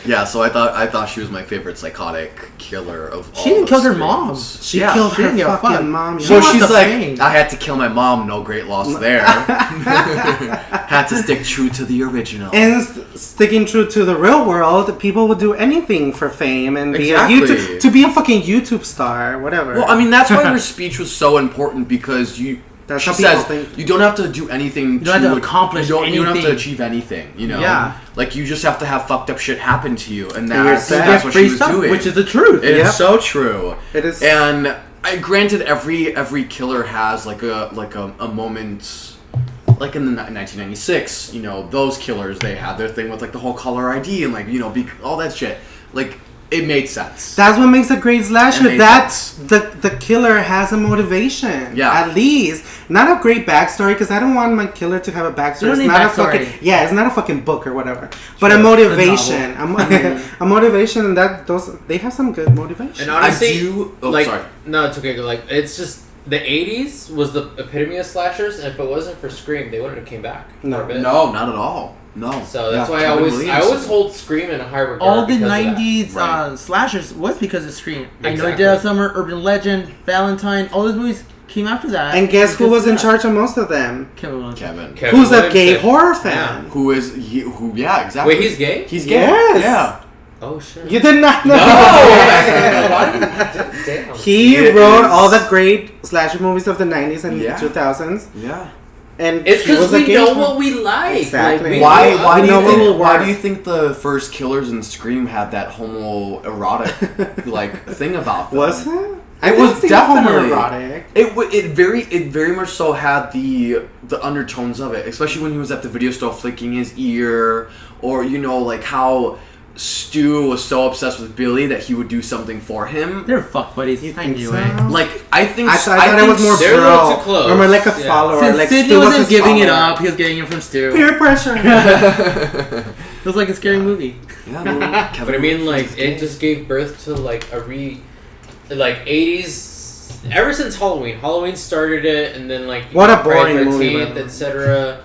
Yeah, so I thought she was my favorite psychotic killer of all. She even the killed her Screams. mom. She Yeah. killed she her didn't give a fucking fuck. mom. She So wants she's the like, fame. I had to kill my mom. No great loss there. Had to stick true to the original. And sticking true to the real world, people would do anything for fame and be Exactly. a YouTube to be a fucking YouTube star, whatever. Well, I mean, that's why her speech was so important because That's she how people says think. you don't have to do anything. You don't have to accomplish you don't have to anything. achieve anything. You know, Yeah. like you just have to have fucked up shit happen to you, and you're that's, sad. that's Get what free she was stuff, doing. which is the truth. It is Yep. so true. It is. And granted, every killer has like a moment. Like in the 1996, you know, those killers, they had their thing with like the whole caller ID and like, you know, all that shit. Like, it made sense. That's what makes a great It slasher. made That's the killer has a motivation. Yeah. At least not a great backstory because I don't want my killer to have a backstory. You don't It's need not backstory. a fucking it's not a fucking book or whatever. But a Sure. motivation. A novel. A motivation, and they have some good motivation. And honestly, I do. Oh, like, sorry. no, it's okay. Like, it's just the '80s was the epitome of slashers, and if it wasn't for Scream, they wouldn't have came back. No. for a bit. No, not at all. No. So that's Yeah, why Kevin I Williamson. always hold Scream in a high regard. All the because of that. 90s Right. slashers was because of Scream. I know Exactly. Dead of Summer, Urban Legend, Valentine, all those movies came after that. And guess who Because was in of that. charge of most of them? Kevin Williamson. Kevin. Kevin Who's a Williamson. gay horror fan? Who is he? Who? Yeah, exactly. Wait, he's gay? He's gay. Yes. Yeah. Oh shit. You did not know. No! Why did you- Damn. He He wrote is- all the great slasher movies of the 90s and Yeah. 2000s. Yeah. And It's he was because a we gay know horror- what we like. Exactly. Like, we Why? grew Why up- do you know what will think? Why work. do you think the first killers in Scream had that homoerotic like thing about them? Was it? It was definitely homoerotic. It very much so had the undertones of it, especially when he was at the video store flicking his ear, or you know, like how Stu was so obsessed with Billy that he would do something for him. They're fuck buddies. You I think knew so? it. Like I think I thought it was more They're a little bro, too close. or more like a Yeah. follower. Since like Sidney Stu was wasn't his giving it follower. up, he was getting it from Stu. Peer pressure. It was like a scary movie. Yeah, well, But I mean, like, Williamson's gay. it just gave birth to like like 80s ever since Halloween started it, and then like What a Friday boring movie, 13th, man. etc.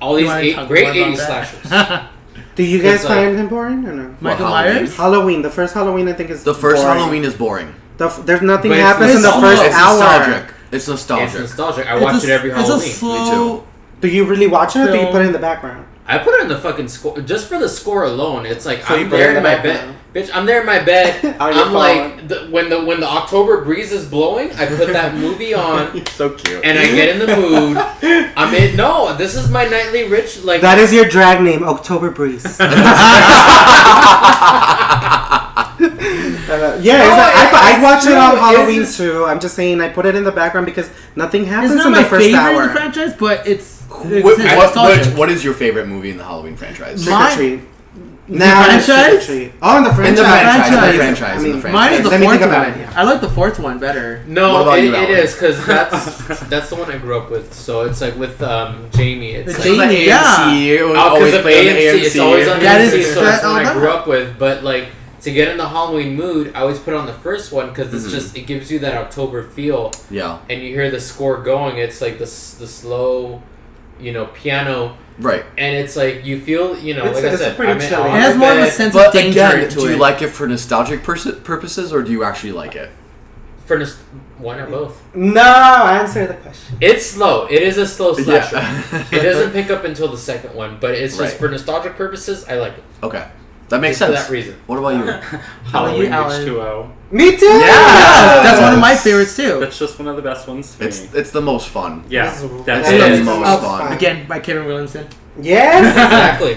All You these wanna talk great more about 80s that? slashers. Do you guys It's like- find him boring or no? Michael Halloween? Myers? Halloween, the first Halloween, I think is The first boring. Halloween is boring. There's nothing But it's happens in the nostalgic. first It's hour. nostalgic. It's It's nostalgic. nostalgic. I It's watch a- it every Halloween. It's a slow. Do you really watch it, or do you Film. put it in the background? I put it in the fucking score just for the score alone. It's like So you I'm put it there in in the my bed, background. bitch. I'm there in my bed. On your I'm like when the October breeze is blowing. I put that movie on So cute. and I get in the mood. I'm in. No, this is my nightly rich. Like That is your drag name, October Breeze. I'd watch it on true. Halloween It's too. I'm just saying I put it in the background because nothing It's happens not in my the first favorite in hour. the franchise, but it's What, nostalgic. what is your favorite movie in the Halloween franchise? Trick or Mine- treat. Now it's Trick or franchise? treat. Oh, in the In franchise. the franchise. franchise. In the franchise. I In mean, the franchise. Mine is the Let me fourth think about one. it, yeah. I like the fourth one better. What no, about it, you, it Alan? is because that's the one I grew up with. So it's like with Jamie. It's The like, Jamie, the yeah. AMC. It was Oh, always because of played on AMC, it's always on That AMC, is- so that's the one I that- grew up with. But like to get in the Halloween mood, I always put on the first one because it's just it gives you that October feel, Yeah. and you hear the score going. It's like the slow, piano, Right. and it's like you feel, It's- like I it's said, pretty I'm in- chilly. on It has the more of a bed. sense But of danger again, to do you it. like it for nostalgic purposes, or do you actually like it? For why not both? No, answer the question. It's slow. It is a slow slasher. Yeah. It doesn't pick up until the second one, but it's just Right. for nostalgic purposes. I like it. Okay, that makes Just for sense. that reason. What about you? Halloween Alan? H2O. Me too. Yeah. That's one of my favorites too. That's just one of the best ones to me. It's the most fun. Yeah, It's that's It the is. most Oh, fun. Again, by Kevin Williamson. Yes. Exactly.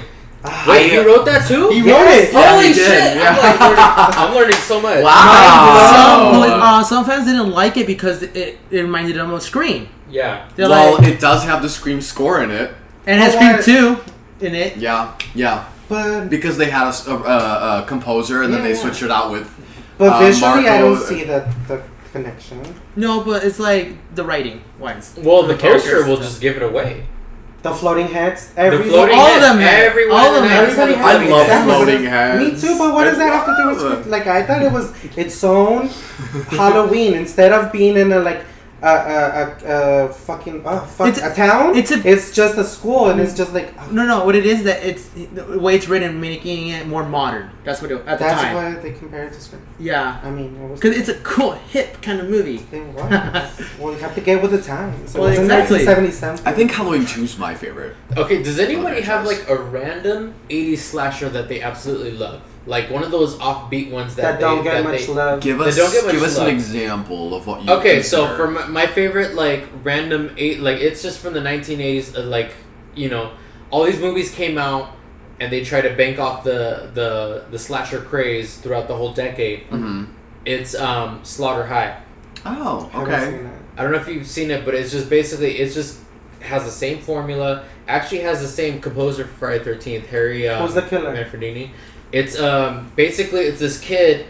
Wait, you wrote that too? He wrote it. Holy he shit! did, yeah. I'm learning so much. Wow. Some fans didn't like it because it reminded them of Scream. Yeah. They're Well, like, it does have the Scream score in it. and it has Well, Scream 2 in it. Yeah. But Because they had a composer, and then Yeah, they yeah. switched it out with. visually, I Marco- don't see the connection. No, but it's like the writing wise. Well, the character posters will and just give it away. The floating heads. The Every floating all of heads, them have- everyone all of them have- Everybody has I it. love Exactly. floating heads. Me too, but what does that have to do with love script? Like I thought it was its own Halloween instead of being in a fucking It's- a town. it's just a school, and it's just like No, what it is that it's the way it's written, making it more modern. That's what it at the that's time. why they compare it to script. Yeah, I mean, it was. because it's a cool, hip kind of movie. It was. Well, you have to get with the times. It Well, was in exactly. 1977. I think Halloween 2 is my favorite. Okay, does anybody Okay, have choice. like a random 80s slasher that they absolutely love? Like one of those offbeat ones that don't get much love. Give They us don't get much give us an love. example of what you. Okay, so consider. for my favorite like random it's just from the 1980s. All these movies came out and they try to bank off the slasher craze throughout the whole decade. Mhm. It's Slaughter High. Oh, Haven't okay. seen it. I don't know if you've seen it, but it's just basically has the same formula. Actually, has the same composer for Friday 13th, Harry. Who's the killer? Manfredini. It's basically it's this kid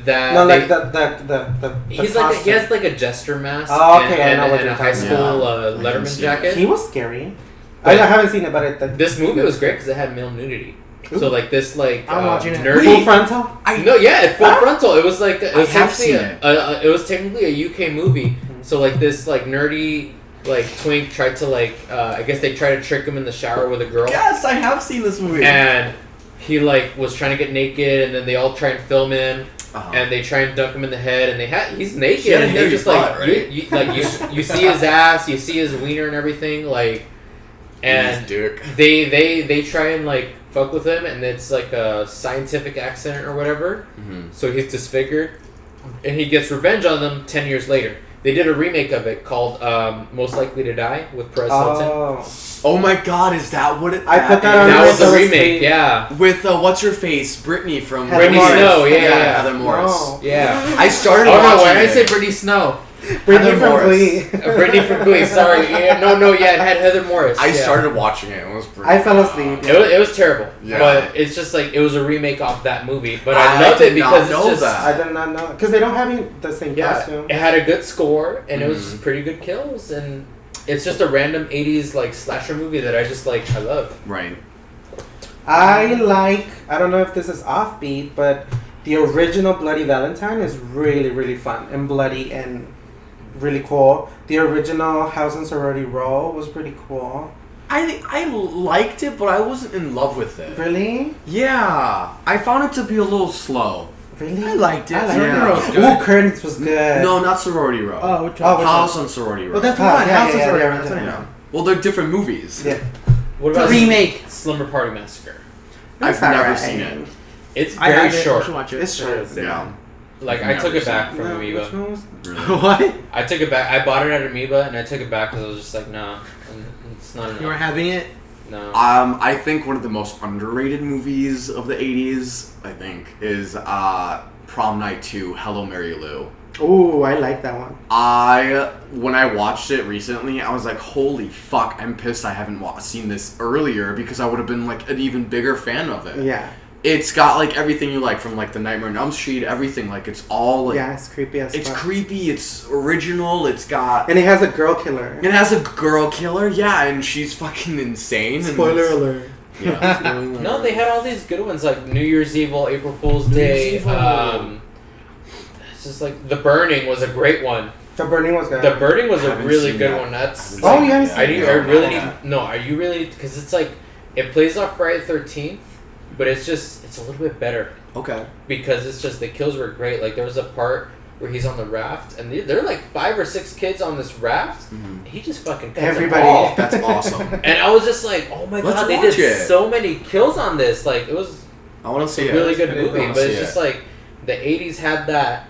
that No, they- like the he's like he costume. has like a jester mask. Oh, okay, I and, know what and you're a high talking school about. Yeah, I can Letterman see jacket. He was scary. But- I haven't seen it, but This movie was great because it had male nudity. So like this like I'm watching it. nerdy. Full frontal. No, yeah, full frontal. It was like it was I have technically seen it was technically a UK movie. So like this like nerdy like twink tried to I guess they tried to trick him in the shower with a girl. Yes, I have seen this movie. And he was trying to get naked, and then they all try and film him, Uh-huh. and they try and dunk him in the head, and he's naked, He had a and they hairy just butt, right? you see his ass, you see his wiener and everything, and dick. they try and fuck with him, and it's like a scientific accident or whatever, Mhm. so he's disfigured, and he gets revenge on them 10 years later. They did a remake of it called Most Likely to Die with Perez Hilton. Oh, Oh my God, is that what it? I put that on That was the That was remake, the- yeah. with what's her face, Brittany from Heather Brittany Morris. Snow, yeah. Heather Morris. No. Yeah. I started. Oh no! watching Why did I it. say Brittany Snow? Brittany Heather from Morris. Glee. Brittany from Glee. Sorry. Yeah, no. Yeah, it had Heather Morris. I yeah. started watching it. It was. Pretty I fell asleep. It was terrible. Yeah. But it's just it was a remake off that movie. But I I loved it did not because know it's just that. I did not know because they don't have the same yeah, costume. it had a good score and it was Mhm. just pretty good kills and it's just a random 80s slasher movie that I just I love. Right. I don't know if this is offbeat, but the original Bloody Valentine is really, really fun and bloody and really cool. The original House and Sorority Row was pretty cool. I liked it, but I wasn't in love with it. Really? Yeah, I found it to be a little slow. Really? I liked it. I liked Yeah. it. It was good. Ooh, Curtains was good. No, not Sorority Row. Oh, which Oh, one? which House on Sorority Row. Oh, that's Oh, one. yeah, House yeah, of Sorority. yeah, That's yeah. what I know. Yeah. Well, they're different movies. Yeah. What The about remake. Slumber Party Massacre? I've It's never alright. seen it. It's I very have it. You short. should watch it. It's short. Yeah. Like, I've I took never it back seen from No, Amoeba. which one was? Really. What? I took it back. I bought it at Amoeba and I took it back because I was just like, nah, it's not enough. You were having it? No. I think one of the most underrated movies of the 80s, I think, is Prom Night 2, Hello Mary Lou. Ooh, I like that one. When I watched it recently, I was like, holy fuck, I'm pissed I haven't seen this earlier because I would have been like an even bigger fan of it. Yeah. It's got like everything you like from like the Nightmare on Elm Street, everything. Like it's all like, Yeah, it's creepy as it's fuck. creepy, it's original, it's got... And it has a girl killer. It has a girl killer, yeah, and she's fucking insane. Spoiler alert. Yeah. Spoiler No, alert. they had all these good ones like New Year's Evil, April Fool's Day. Year's Evil. It's just like The Burning was a great one. The Burning was good. The Burning was a Haven't really seen good that. one. That's Oh, like, you haven't seen I need. it? I really No. need. No, are you really? Because it's like it plays off Friday the 13th, but it's a little bit better Okay. because it's just the kills were great. Like there was a part where he's on the raft and there are like 5 or 6 kids on this raft. Mhm. He just fucking kills Everybody. them all. That's awesome. And I was just like, oh my Let's god, they watch did it. so many kills on this. Like it was I want to see a it. really good pretty movie, cool. but See it's it. just like the 80s had that.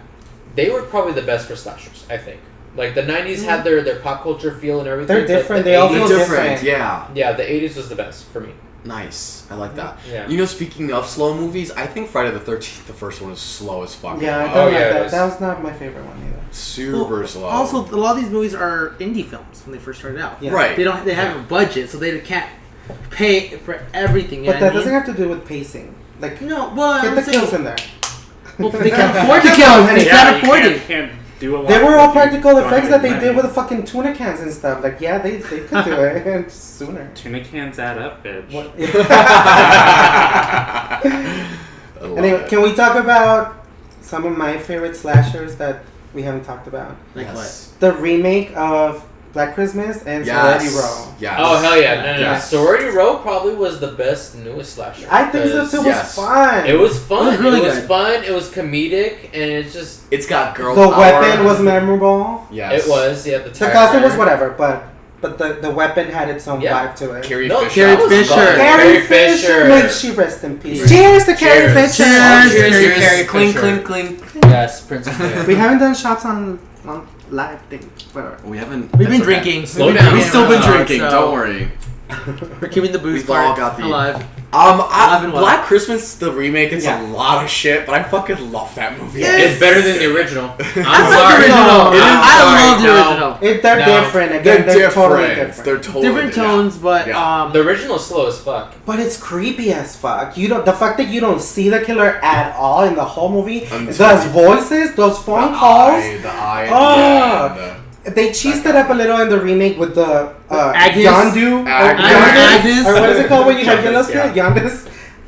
They were probably the best for slashers, I think. Like the 90s had their pop culture feel and everything. They're but different. the They all 80s feel different, different. yeah. Yeah, the 80s was the best for me. Nice. I like that. Yeah. You know, speaking of slow movies, I think Friday the 13th, the first one, is slow as fuck. Yeah, I don't Oh, like yeah, it that. was. That was not my favorite one either. Super slow. Also, a lot of these movies are indie films when they first started out. Yeah. Right. They don't. They have a budget, so they can't pay for everything. You But know that what I doesn't mean? have to do with pacing. Like, No, well, get I'm the saying- kills in there. Well, they can't afford to kill. They Yeah, can't you afford can't, it. can't do a lot. They were if all you practical don't effects have that they any did money. with the fucking tuna cans and stuff. Like, yeah, they could do it sooner. Tuna cans add up, bitch. I love Anyway, it. can we talk about some of my favorite slashers that we haven't talked about? Like Yes. The remake of Black Christmas and Sorority Row. Yes. Oh hell yeah! No. Yes. Sorority Row probably was the best newest slasher. I think so 'cause too. It was Yes. fun. It was fun. It was really good. fun. It was comedic, and it's just It's got girl The power. weapon was memorable. Yes. it was the The costume was whatever, but the weapon had its own Yeah. vibe to it. Carrie No, Fisher. Carrie that was Fisher. fun. Carrie Fisher. May she rest in peace. Cheers to Carrie Cheers. Fisher. Cheers. Cheers. Carrie Clink, Fisher. clink, clink. Yes, Princess Leia. We haven't done shots on live thing. Whatever. We haven't. We've been that's okay. drinking. Slow We've been down. We've still been around, drinking. so Don't worry. We're keeping the booze We've all part got the- alive. I, and well. Black Christmas, the remake, it's Yeah. a lot of shit, but I fucking love that movie. Yes. It's better than the original. I'm I love the sorry. original. It is I sorry. love the No. original. They're No. different. Again, They're they're different. totally different. They're totally Different tones, but Yeah. The original's slow as fuck. But it's creepy as fuck. You don't. The fact that you don't see the killer at all in the whole movie. Until Those you- voices, those phone The calls. eye, the eye. Oh. Yeah, They cheesed it up a little in the remake with the Agnes. Yondu. Agnes. Or what is it called when you have yellow Yondu, skin? Yondu.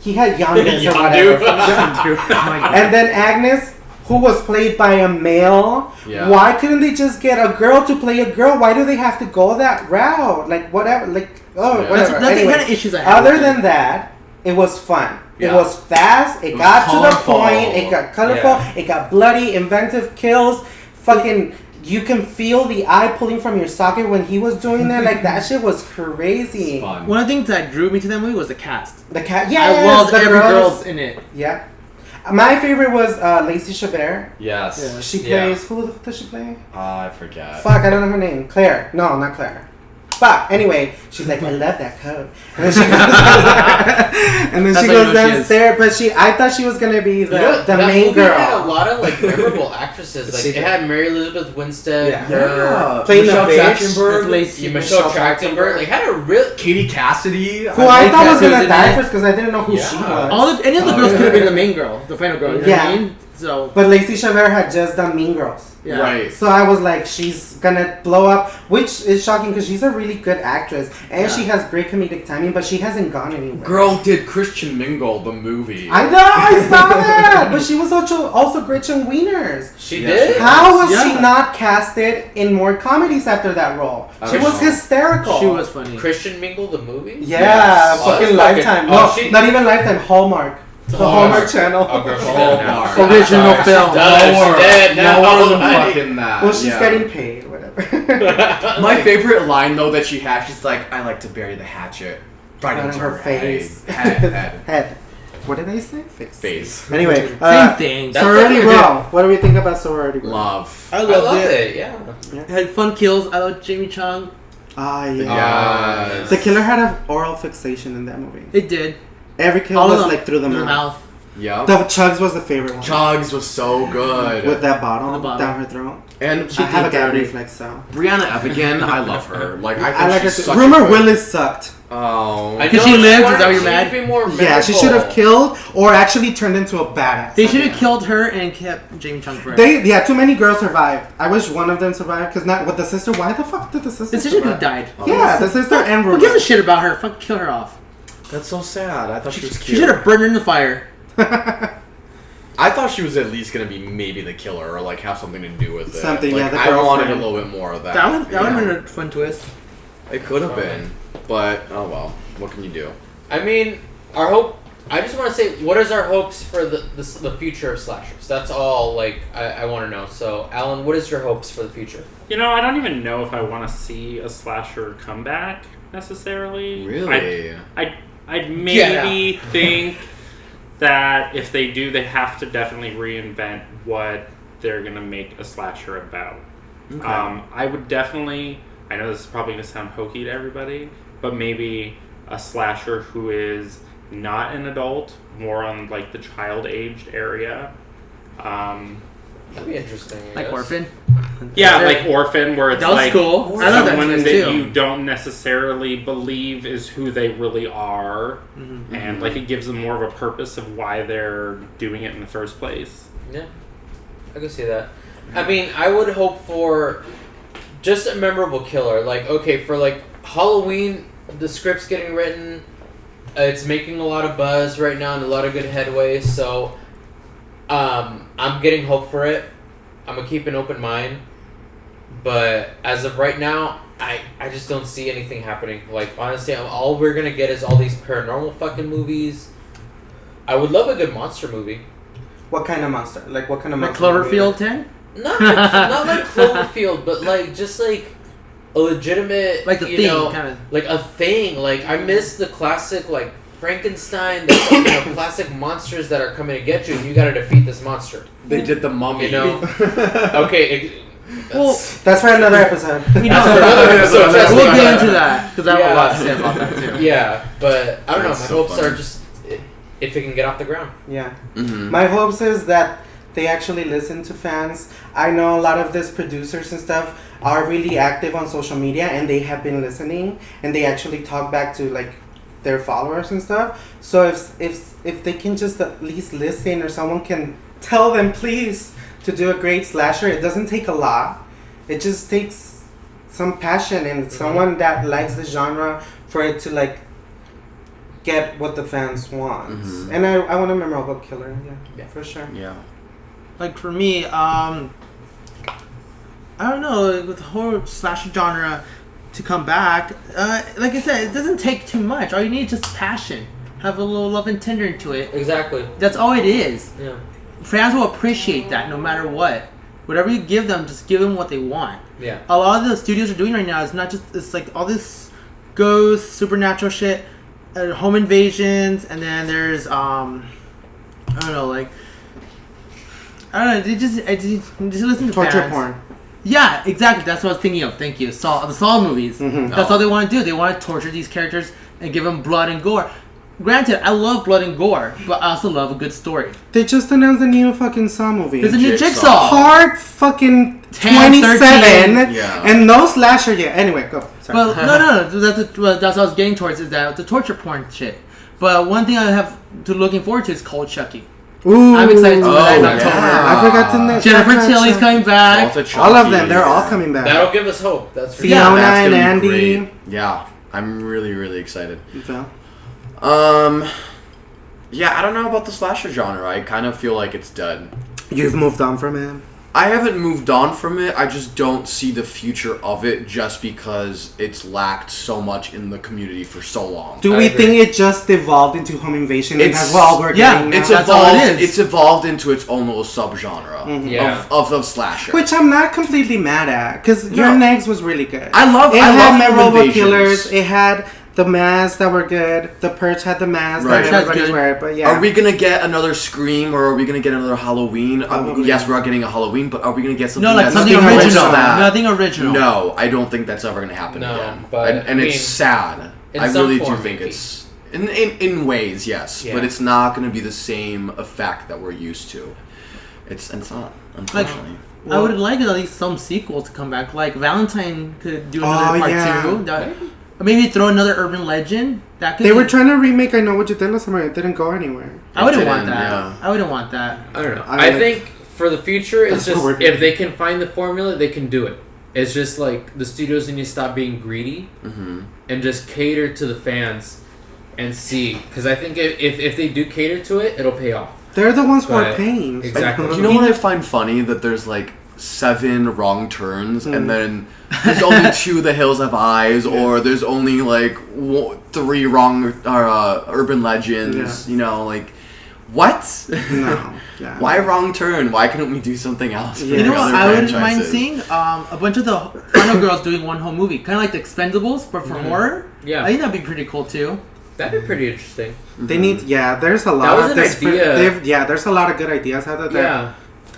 He had Yondu or Yondu. whatever. And then Agnes, who was played by a male. Yeah. Why couldn't they just get a girl to play a girl? Why do they have to go that route? Like whatever. Like Yeah. That's, whatever. that's Anyway, the kind of issues I have. other with than it. that, it was fun. It Yeah. was fast. It was got to the colorful. point. It got colorful. Yeah. It got bloody. Inventive kills. Fucking. You can feel the eye pulling from your socket when he was doing that. Like that shit was crazy. It's fun. One of the things that drew me to that movie was the cast. The cat. I Yeah. loved the every girls. girl's in it. Yeah. My favorite was Lacey Chabert. Yes. Yeah. She Yeah. plays. Who does she play? I forget. Fuck, I don't know her name. Claire. No, not Claire. Fuck. Anyway, she's like, I love that coat. And then she goes, and then That's she how you goes know she is. downstairs. But I thought she was gonna be the, You know, the that main movie girl. had a lot of like memorable actresses. Like She it had Mary Elizabeth Winstead, Yeah. her, Playing Michelle the bitch. Trachtenberg, Lacey- Michelle Trachtenberg. Like had a real. Katie Cassidy. Who I thought was Cassidy's gonna in die it. first because I didn't know who she Yeah. was. All of, any of the Oh, girls yeah. could have been the main girl, the final girl. You know Yeah. what I mean? So But Lacey Chabert had just done Mean Girls. yeah. Right. So I was like, she's gonna blow up, which is shocking because she's a really good actress and she has great comedic timing, but she hasn't gone anywhere. Girl did Christian Mingle, the movie. I know, I saw that, but she was also Gretchen Wieners. She Yeah, did. she- How was Yeah. she not casted in more comedies after that role? I She don't was know. hysterical. She was funny. Christian Mingle the movie. Yeah, Yes. Oh, fucking that's fucking- Lifetime. oh, No, she- not even Lifetime. Hallmark. The Hallmark Channel. Oh, girl, she Oh, did now. Mark. Original Sorry, film. She does. Lower- She did. Now. lower than Like- fucking that. Well, she's yeah. getting paid, whatever. My favorite line though that she had, she's like, "I like to bury the hatchet right Right into on her her face. head. Head. What did I say? Face. Face. Anyway, Same thing. That's Sorority definitely- Row. What do we think about Sorority Row? Love. I I loved love it. it. Yeah. It had fun kills. I love Jamie Chung. Ah, yeah. Yes. The killer had an oral fixation in that movie. It did. Every kill All of was them like through the mouth. Yep. The Chugs was the favorite one. Chugs was so good. With that bottle, The bottle. down her throat. and She I have a did gag dirty. reflex, so. Brianna Evigan, I love her. Like I think I like her. she's too. such Rumor a good- Willis sucked. Oh. I Because know, she lived, wanted- is that what you're she mad? would be more Yeah, she should have memorable. killed or actually turned into a badass. They should Like, have killed her and kept Jamie Chung forever. Too many girls survived. I wish one of them survived because not with the sister. Why the fuck did the sister? the sister could survive? have died. Yeah, the sister and Who Rumor. gives a shit about her? Fuck, kill her off. That's so sad. I thought she was She cute. should have burned her in the fire. I thought she was at least gonna be maybe the killer or like have something to do with it. Something, like, yeah, the I wanted a girlfriend. little bit more of that. That would have Yeah. been a fun twist. It could have been, but oh well. What can you do? I mean, our hope. I just want to say, what is our hopes for the future of slashers? That's all. Like I want to know. So, Alan, what is your hopes for the future? You know, I don't even know if I want to see a slasher comeback necessarily. Really? I'd maybe think that if they do, they have to definitely reinvent what they're gonna make a slasher about. Okay. I would definitely. I know this is probably gonna sound hokey to everybody, but maybe a slasher who is not an adult, more on like the child-aged area. That'd be interesting. I Like guess. Orphan. Yeah, Yeah. like Orphan, where it's That was like cool. I love that someone twist, that too. you don't necessarily believe is who they really are, Mm-hmm. and like it gives them more of a purpose of why they're doing it in the first place. Yeah, I can see that. I mean, I would hope for just a memorable killer. Like, okay, for like Halloween, the script's getting written. It's making a lot of buzz right now and a lot of good headway. So, I'm getting hope for it. I'm gonna keep an open mind. But as of right now, I just don't see anything happening. Like, honestly, all we're gonna get is all these paranormal fucking movies. I would love a good monster movie. What kind of monster? Like what kind of Like monster? Cloverfield 10? Not like Cloverfield, but like just like a legitimate, Like the you thing, know, kind of. like a thing. Like I miss the classic like Frankenstein, the you know, classic monsters that are coming to get you, and you got to defeat this monster. They did the mummy. You know? Okay. Well, That's for another episode. We That's know. for another episode, trust me. We'll get into that because I have a lot to Yeah. say about that too. Yeah, but I don't know. My That's so hopes funny. are just if it can get off the ground. Yeah. Mm-hmm. My hopes is that they actually listen to fans. I know a lot of these producers and stuff are really active on social media and they have been listening and they actually talk back to like their followers and stuff. So if they can just at least listen or someone can tell them please to do a great slasher, it doesn't take a lot. It just takes some passion and someone that likes the genre for it to like get what the fans want. Mhm. And I want a memorable killer, Yeah. for sure. Yeah. Like for me, I don't know, like, with the whole slasher genre to come back, like I said, it doesn't take too much. All you need is just passion. Have a little love and tender into it. Exactly. That's all it is. Yeah. Fans will appreciate that no matter what. Whatever you give them, just give them what they want. Yeah. A lot of the studios are doing right now is not just, it's like all this ghost, supernatural shit, home invasions, and then there's, I don't know, like, I don't know, they just listen to Torture fans. porn. Yeah, exactly. That's what I was thinking of. Thank you. The Saw movies. Mhm. That's all they want to do. They want to torture these characters and give them blood and gore. Granted, I love blood and gore, but I also love a good story. They just announced a new fucking Saw movie. There's a new Jigsaw. Jigsaw. Part fucking 10, 27 13. Yeah. and no slasher yet. Anyway, go. Sorry. Well, no. That's what I was getting towards is that the torture porn shit. But one thing I have to looking forward to is Cold Chucky. Ooh, I'm excited to see that in Oh, October. yeah. I forgot to mention Jennifer Tilly's coming back. All of them, they're all coming back. That'll give us hope. That's for Fiona sure. That's and gonna be Andy. great. Yeah, I'm really, really excited. So, Yeah, I don't know about the slasher genre. I kind of feel like it's dead. you've moved on from it. I haven't moved on from it. I just don't see the future of it just because it's lacked so much in the community for so long. Do I we agree. think it just evolved into home invasion? And It's- that's all we're yeah, getting now? It's That's all it evolved. is. It's evolved into its own little subgenre Yeah. of slasher. Which I'm not completely mad at, because No. Your Next was really good. I love. It I had love Home memorable Invasions. killers. It had the masks that were good. The Purge had the masks Right. that That's everybody's good. wearing. But yeah, Are we gonna get another Scream or are we gonna get another Halloween? Probably. Yes, we are getting a Halloween, but are we gonna get something No, like that's something nothing original. original. that? Nothing original. No, I don't think that's ever gonna happen No, again. but, and I it's mean, sad. in I some really do form, think maybe. it's in ways, yes, Yeah. but it's not gonna be the same effect that we're used to. It's not, unfortunately. I would like at least some sequels to come back. Like Valentine could do another Oh, part yeah. 2. Or maybe throw another urban legend. That could they be- were trying to remake I Know What You Did Last Summer. It didn't go anywhere. I wouldn't It want didn't, that. yeah. I wouldn't want that. I don't know. I I like- think for the future, it's That's what just we're doing. if they can find the formula, they can do it. It's just like the studios need to stop being greedy Mm-hmm. and just cater to the fans and see. Because I think if they do cater to it, it'll pay off. They're the ones who are But- paying. exactly. You know what I find funny? That there's like 7 wrong turns, Hmm. and then there's only 2 The Hills Have Eyes, or there's only like 3 wrong urban legends. Yeah. You know, like what? No. Yeah. Why wrong turn? Why couldn't we do something else? For You You the know what other I wouldn't mind franchises? seeing? A bunch of the Final Girls doing one whole movie. Kind of like the Expendables, but for horror. Yeah. I think that'd be pretty cool too. That'd be pretty interesting. They need, yeah, there's a lot. was an idea. Yeah, there's a lot of good ideas out there. Yeah.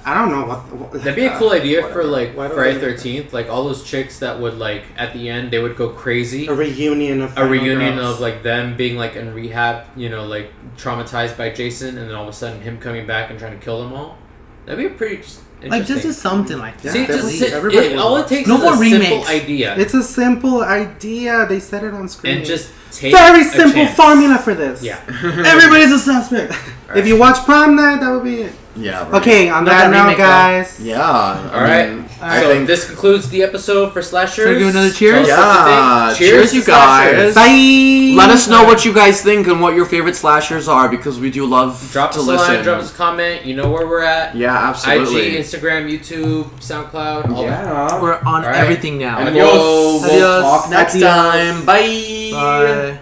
I don't know what That'd be a cool idea for whatever. like Why don't Friday they- 13th. Like all those chicks that would like at the end they would go crazy. A reunion of A Final reunion Girls. of like them being like in rehab, you know, like traumatized by Jason, and then all of a sudden him coming back and trying to kill them all. That'd be pretty interesting. Like just do something like that. Yeah, See, definitely. just Everybody would all want- it takes No is more a simple remakes. idea It's a simple idea. They said it on screen. and just take very a simple chance. formula for this. Yeah. Everybody's a suspect. If you watch Prom Night, that would be it. Yeah. Right. Okay, on Not that that note, remake, though. guys. Yeah. All right. I So think. this concludes the episode for Slashers. Should we give another cheers? Tell us what you Yeah, think. cheers, you to Slashers. guys. Bye. Let us know what you guys think and what your favorite slashers are, because we do love Drop to us a listen. line, drop us a comment. You know where we're at. Yeah, absolutely. IG, Instagram, YouTube, SoundCloud, all that. Yeah. We're on All right. everything now. And Adios. we'll Adios. talk next Adios. time. Bye. Bye.